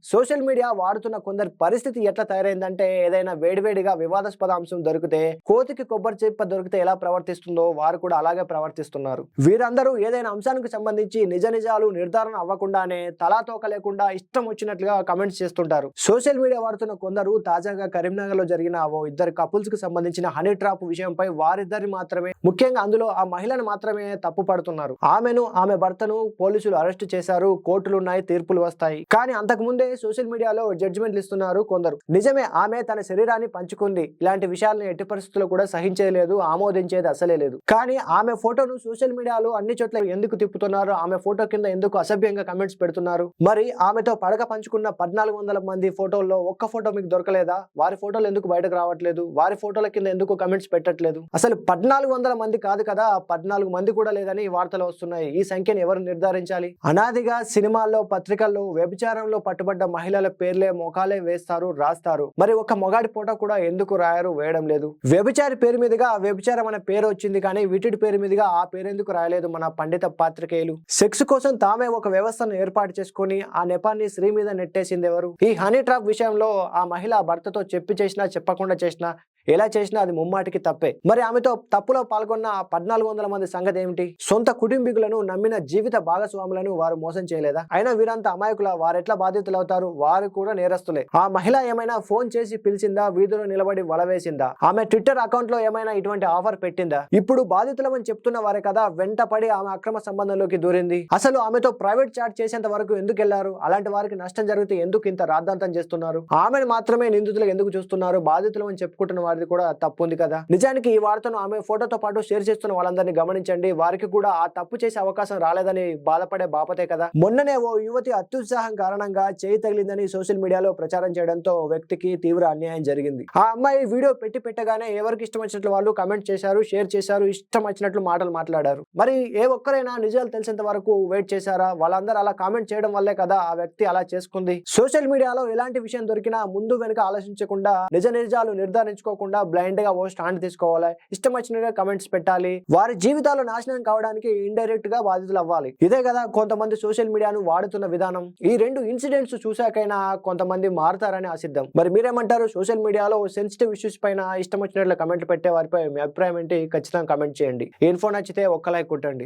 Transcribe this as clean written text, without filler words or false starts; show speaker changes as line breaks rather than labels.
Social media వాడుతున్న కొందరి పరిస్థితి ఎట్లా తయారైందంటే ఏదైనా వేడివేడిగా వివాదాస్పద అంశం దొరికితే కోతికి కొబ్బరి చిప్ప దొరికితే ఎలా ప్రవర్తిస్తుందో వారు కూడా అలాగే ప్రవర్తిస్తున్నారు. వీరందరూ ఏదైనా అంశానికి సంబంధించి నిజ నిజాలు నిర్ధారణ అవ్వకుండానే తలాతోక లేకుండా ఇష్టం వచ్చినట్లుగా కమెంట్స్ చేస్తుంటారు. సోషల్ మీడియా వాడుతున్న కొందరు తాజాగా కరీంనగర్ లో జరిగిన ఓ ఇద్దరు కపుల్స్ కి సంబంధించిన హనీ ట్రాప్ విషయంపై వారిద్దరిని మాత్రమే, ముఖ్యంగా అందులో ఆ మహిళను మాత్రమే తప్పు పడుతున్నారు. ఆమెను ఆమె భర్తను పోలీసులు అరెస్ట్ చేశారు, కోర్టులున్నాయి, తీర్పులు వస్తాయి. కానీ అంతకు ముందే సోషల్ మీడియాలో జడ్జిమెంట్లు ఇస్తున్నారు కొందరు. నిజమే, ఆమె తన శరీరాన్ని పంచుకుంది, ఇలాంటి విషయాలను ఎట్టి పరిస్థితుల్లో కూడా సహించేయలేదు, ఆమోదించేది అసలే లేదు. కానీ ఆమె ఫోటోను సోషల్ మీడియాలో అన్ని చోట్ల ఎందుకు తిప్పుతున్నారు, ఆమె ఫోటో కింద ఎందుకు అసభ్యంగా కమెంట్స్ పెడుతున్నారు? మరి ఆమెతో పడక పంచుకున్న 1400 మంది ఫోటోల్లో ఒక్క ఫోటో మీకు దొరకలేదా? వారి ఫోటోలు ఎందుకు బయటకు రావట్లేదు? వారి ఫోటోల కింద ఎందుకు కమెంట్స్ పెట్టట్లేదు? అసలు 1400 మంది కాదు కదా, 14 మంది కూడా లేదని వార్తలు వస్తున్నాయి. ఈ సంఖ్యను ఎవరు నిర్ధారించాలి? అనాదిగా సినిమాల్లో, పత్రికల్లో వ్యభిచారంలో పట్టుబడ్డ మహిళల పేర్లే, మొఖాలే వేస్తారు, రాస్తారు. మరి ఒక మొగాడి ఫోటో కూడా ఎందుకు రాయరు, వేయడం లేదు? వ్యభిచారి పేరు మీదుగా వ్యభిచారం అనే పేరు వచ్చింది, కానీ వీటి పేరు మీదుగా ఆ పేరు ఎందుకు రాయలేదు మన పండిత పాత్రికేయులు? సెక్స్ కోసం తామే ఒక వ్యవస్థను ఏర్పాటు చేసుకుని ఆ నెపాన్ని స్త్రీ మీద నెట్టేసింది ఎవరు? ఈ హనీ ట్రాప్ విషయంలో ఆ మహిళ భర్తతో చెప్పి చేసినా చెప్పకుండా చేసినా ఎలా చేసినా అది ముమ్మాటికి తప్పే. మరి ఆమెతో తప్పులో పాల్గొన్న 1400 మంది సంగతి ఏమిటి? సొంత కుటుంబీకులను నమ్మిన జీవిత భాగస్వాములను వారు మోసం చేయలేదా? అయినా వీరంతా అమాయకుల, వారెట్లా బాధితులు అవుతారు? వారు కూడా నేరస్తులే. ఆ మహిళ ఏమైనా ఫోన్ చేసి పిలిచిందా? వీధిలో నిలబడి వలవేసిందా? ఆమె ట్విట్టర్ అకౌంట్ లో ఏమైనా ఇటువంటి ఆఫర్ పెట్టిందా? ఇప్పుడు బాధితులమని చెప్తున్న వారే కదా వెంటపడి ఆమె అక్రమ సంబంధంలోకి దూరింది. అసలు ఆమెతో ప్రైవేట్ చాట్ చేసేంత వరకు ఎందుకు వెళ్లారు? అలాంటి వారికి నష్టం జరిగితే ఎందుకు ఇంత రాద్ధాంతం చేస్తున్నారు? ఆమెను మాత్రమే నిందితులు ఎందుకు చూస్తున్నారు? బాధితులమని చెప్పుకుంటున్న వారిది కూడా తప్పు ఉంది కదా. నిజానికి ఈ వార్తను ఆమె ఫోటోతో పాటు షేర్ చేస్తున్న వాళ్ళందరినీ గమనించండి. వారికి కూడా ఆ తప్పు చేసే అవకాశం రాలేదని బాధపడే బాపతే కదా. మొన్ననే ఓ యువతి అత్యుత్సాహం కారణంగా చేయి తగిలిందని సోషల్ మీడియాలో ప్రచారం చేయడంతో వ్యక్తికి తీవ్ర అన్యాయం జరిగింది. ఆ అమ్మాయి వీడియో పెట్టగానే ఎవరికి ఇష్టం వచ్చినట్లు వాళ్ళు కమెంట్ చేశారు, షేర్ చేశారు, ఇష్టం వచ్చినట్లు మాటలు మాట్లాడారు. మరి ఏ ఒక్కరైనా నిజాలు తెలిసేంత వరకు వెయిట్ చేశారా? వాళ్ళందరూ అలా కామెంట్ చేయడం వల్లే కదా ఆ వ్యక్తి అలా చేసుకుంది. సోషల్ మీడియాలో ఎలాంటి విషయం దొరికినా ముందు వెనుక ఆలోచించకుండా, నిజ నిజాలు నిర్ధారించుకోకుండా బ్లైండ్ గా ఓ స్టాండ్ తీసుకోవాలి, ఇష్టం వచ్చినట్టుగా కమెంట్స్ పెట్టాలి. వారి జీవితాలు నాశనం కావడానికి ఇండైరెక్ట్ గా బాధితులు అవ్వాలి. ఇదే కదా కొంతమంది సోషల్ మీడియాను వాడుతున్న విధానం. ఈ రెండు ఇన్సిడెంట్స్ చూశాకైనా కొంతమంది మారుతారని ఆశిద్దాం. మరి మీరేమంటారు? సోషల్ మీడియాలో సెన్సిటివ్ ఇష్యూస్ పైన ఇష్టం వచ్చినట్లు కమెంట్లు పెట్టే వారిపై మీ అభిప్రాయం ఏంటి? ఖచ్చితంగా కమెంట్ చేయండి. ఈ ఇన్ఫో నచ్చితే ఒక్క లైక్ కొట్టండి.